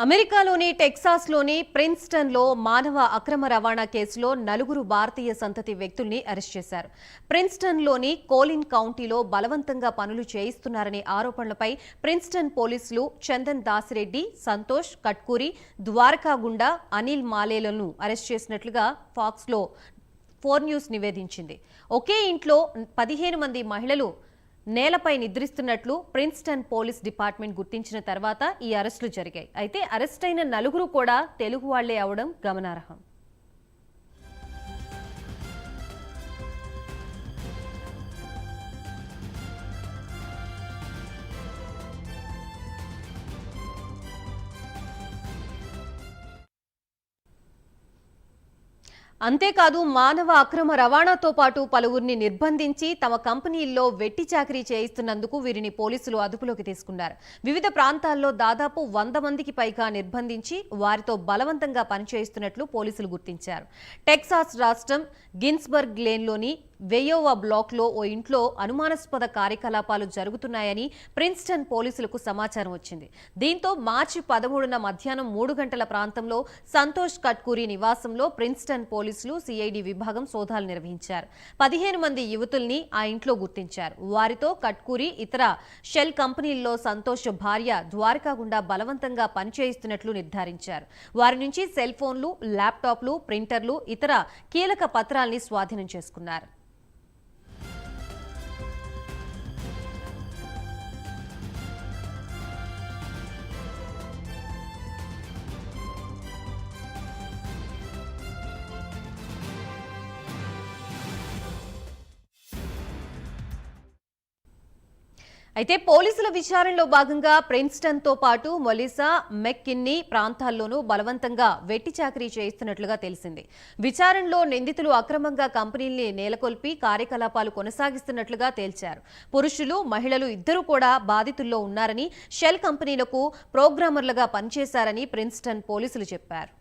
అమెరికాలోని టెక్సాస్లోని ప్రిన్స్టన్లో మానవ అక్రమ రవాణా కేసులో 4 భారతీయ సంతతి వ్యక్తుల్ని అరెస్ట్ చేశారు. ప్రిన్స్టన్లోని కోలిన్ కౌంటీలో బలవంతంగా పనులు చేయిస్తున్నారనే ఆరోపణలపై ప్రిన్స్టన్ పోలీసులు చందన్ దాసిరెడ్డి, సంతోష్ కట్కూరి, ద్వారకాగుండ, అనిల్ మాలేలను అరెస్ట్ చేసినట్లుగా ఫాక్స్లో 4 న్యూస్ నివేదించింది. ఒకే ఇంట్లో 15 మంది మహిళలు నేలపై నిద్రిస్తున్నట్లు ప్రిన్స్టన్ పోలీస్ డిపార్ట్మెంట్ గుర్తించిన తర్వాత ఈ అరెస్టులు జరిగాయి. అయితే అరెస్ట్ అయిన 4 కూడా తెలుగు వాళ్లే అవడం గమనార్హం. అంతేకాదు మానవ అక్రమ రవాణాతో పాటు పలువురిని నిర్బంధించి తమ కంపెనీల్లో వెట్టి చాకరీ చేయిస్తున్నందుకు వీరిని పోలీసులు అదుపులోకి తీసుకున్నారు. వివిధ ప్రాంతాల్లో దాదాపు 100 మందికి పైగా నిర్బంధించి వారితో బలవంతంగా పనిచేయిస్తున్నట్లు పోలీసులు గుర్తించారు. టెక్సాస్ రాష్ట్రం గిన్స్బర్గ్ లేన్లోని వెయోవా బ్లాక్లో ఓ ఇంట్లో అనుమానాస్పద కార్యకలాపాలు జరుగుతున్నాయని ప్రిన్స్టన్ పోలీసులకు సమాచారం వచ్చింది. దీంతో మార్చి 13న మధ్యాహ్నం 3 గంటల ప్రాంతంలో సంతోష్ కట్కూరి నివాసంలో ప్రిన్స్టన్ పోలీసులు సిఐడి విభాగం సోదాలు నిర్వహించారు. 15 మంది యువతుల్ని ఆ ఇంట్లో గుర్తించారు. వారితో కట్కూరి ఇతర షెల్ కంపెనీల్లో సంతోష్ భార్య ద్వారకాగుండా బలవంతంగా పనిచేయిస్తున్నట్లు నిర్ధారించారు. వారి నుంచి సెల్ ఫోన్లు, ల్యాప్టాప్లు, ప్రింటర్లు, ఇతర కీలక పత్రాల్ని స్వాధీనం చేసుకున్నారు. అయితే పోలీసుల విచారణలో భాగంగా ప్రిన్స్టన్తో పాటు మొలిసా, మెక్కిన్నీ ప్రాంతాల్లోనూ బలవంతంగా వెట్టి చాకరీ చేయిస్తున్నట్లుగా తెలిసింది. విచారణలో నిందితులు అక్రమంగా కంపెనీల్ని నెలకొల్పి కార్యకలాపాలు కొనసాగిస్తున్నట్లుగా తేల్చారు. పురుషులు, మహిళలు ఇద్దరూ కూడా బాధితుల్లో ఉన్నారని, షెల్ కంపెనీలకు ప్రోగ్రామర్లుగా పనిచేశారని ప్రిన్స్టన్ పోలీసులు చెప్పారు.